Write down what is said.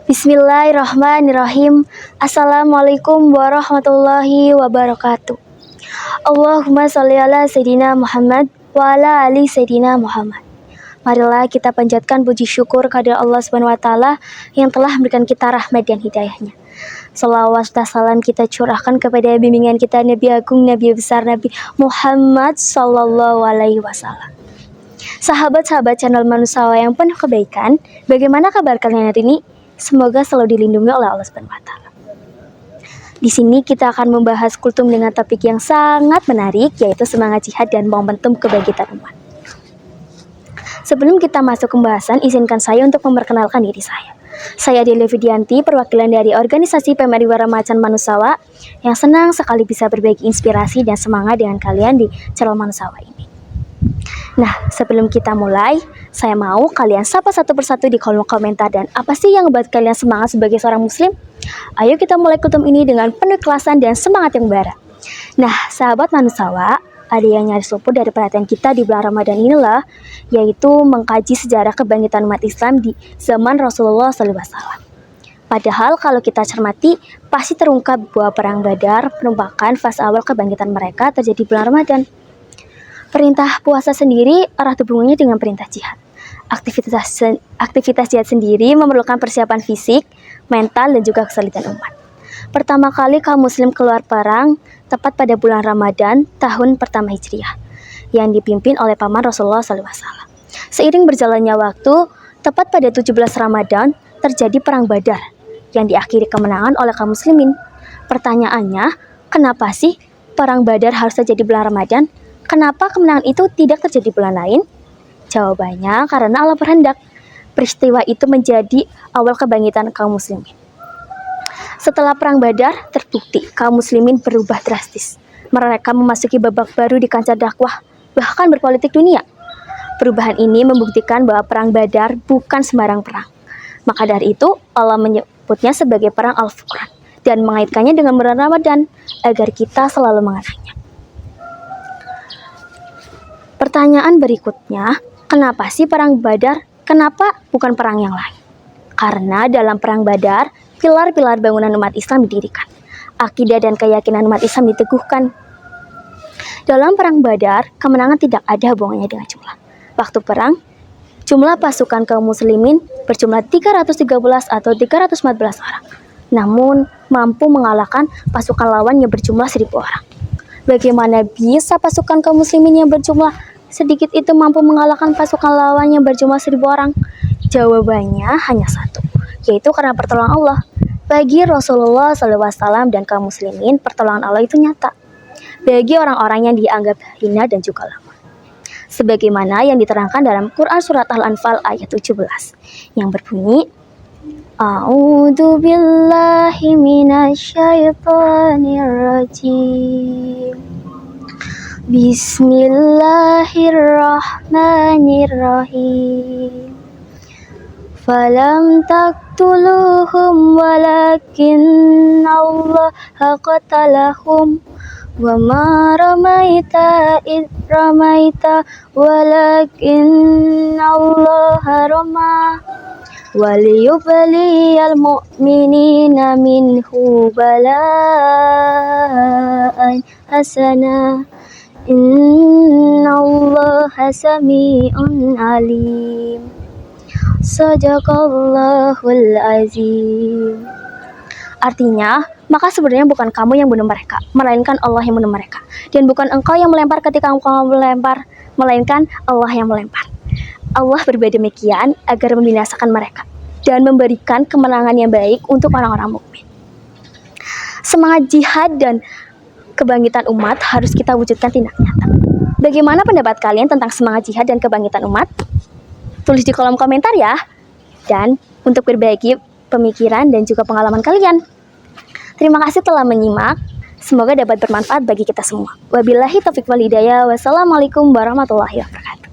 Bismillahirrahmanirrahim. Assalamualaikum warahmatullahi wabarakatuh. Allahumma sholli ala Sayyidina Muhammad wa ala ali Sayyidina Muhammad. Marilah kita panjatkan puji syukur kepada Allah Subhanahu wa taala yang telah memberikan kita rahmat dan hidayahnya. Salawat dan salam kita curahkan kepada bimbingan kita Nabi Agung, Nabi besar, Nabi Muhammad sallallahu alaihi wasallam. Sahabat-sahabat channel Manusawa yang penuh kebaikan, bagaimana kabar kalian hari ini? Semoga selalu dilindungi oleh Allah Subhanahu wa taala. Di sini kita akan membahas kultum dengan topik yang sangat menarik, yaitu semangat jihad dan momentum kebangkitan umat. Sebelum kita masuk ke pembahasan, izinkan saya untuk memperkenalkan diri saya. Saya Delia Vidianti, perwakilan dari organisasi Pemariwara Macan Manusawa yang senang sekali bisa berbagi inspirasi dan semangat dengan kalian di channel Manusawa ini. Nah, sebelum kita mulai, saya mau kalian sapa satu persatu di kolom komentar dan apa sih yang membuat kalian semangat sebagai seorang muslim? Ayo kita mulai kultum ini dengan penuh ikhlasan dan semangat yang bara. Nah, sahabat Manusawa, ada yang nyaris luput dari perhatian kita di bulan Ramadan inilah, yaitu mengkaji sejarah kebangkitan umat Islam di zaman Rasulullah SAW. Padahal kalau kita cermati, pasti terungkap bahwa Perang Badar merupakan fase awal kebangkitan mereka terjadi bulan Ramadan. Perintah puasa sendiri erat hubungannya dengan perintah jihad. Aktivitas jihad sendiri memerlukan persiapan fisik, mental, dan juga kesulitan umat. Pertama kali kaum muslim keluar perang tepat pada bulan Ramadan tahun pertama Hijriah yang dipimpin oleh paman Rasulullah SAW. Seiring berjalannya waktu, tepat pada 17 Ramadan terjadi Perang Badar yang diakhiri kemenangan oleh kaum muslimin. Pertanyaannya, kenapa sih Perang Badar harus terjadi bulan Ramadan? Kenapa kemenangan itu tidak terjadi bulan lain? Jawabannya karena Allah berkehendak. Peristiwa itu menjadi awal kebangkitan kaum muslimin. Setelah Perang Badar, terbukti kaum muslimin berubah drastis. Mereka memasuki babak baru di kancah dakwah, bahkan berpolitik dunia. Perubahan ini membuktikan bahwa Perang Badar bukan sembarang perang. Maka dari itu, Allah menyebutnya sebagai Perang Al-Furqan dan mengaitkannya dengan bulan Ramadan agar kita selalu mengenangnya. Pertanyaan berikutnya, kenapa sih Perang Badar? Kenapa bukan perang yang lain? Karena dalam Perang Badar, pilar-pilar bangunan umat Islam didirikan. Akidah dan keyakinan umat Islam diteguhkan. Dalam Perang Badar, kemenangan tidak ada hubungannya dengan jumlah. Waktu perang, jumlah pasukan kaum muslimin berjumlah 313 atau 314 orang. Namun, mampu mengalahkan pasukan lawan yang berjumlah 1000 orang. Bagaimana bisa pasukan kaum muslimin yang berjumlah sedikit itu mampu mengalahkan pasukan lawan yang berjumlah 1000 orang? Jawabannya hanya satu, yaitu karena pertolongan Allah. Bagi Rasulullah SAW dan kaum muslimin, pertolongan Allah itu nyata. Bagi orang-orang yang dianggap hina dan juga lemah. Sebagaimana yang diterangkan dalam Quran Surat Al-Anfal ayat 17, yang berbunyi, A'udzu billahi minasyaitonir rajim. Bismillahirrahmanirrahim. Falam taqtuluhum walakin Allah qatalahum wa ma ramaita id ramaita walakin Allah rama. Waliyubliyal mu'minina minhu bala'an hasana. Innallaha sami'un alim. Sadaqallahul azim. Artinya, maka sebenarnya bukan kamu yang bunuh mereka, melainkan Allah yang bunuh mereka. Dan bukan engkau yang melempar ketika engkau melempar, melainkan Allah yang melempar. Allah berbuat demikian agar membinasakan mereka dan memberikan kemenangan yang baik untuk orang-orang mukmin. Semangat jihad dan kebangkitan umat harus kita wujudkan tindak nyata. Bagaimana pendapat kalian tentang semangat jihad dan kebangkitan umat? Tulis di kolom komentar ya. Dan untuk berbagi pemikiran dan juga pengalaman kalian. Terima kasih telah menyimak. Semoga dapat bermanfaat bagi kita semua. Wabillahi taufiq wal hidayah. Wassalamualaikum warahmatullahi wabarakatuh.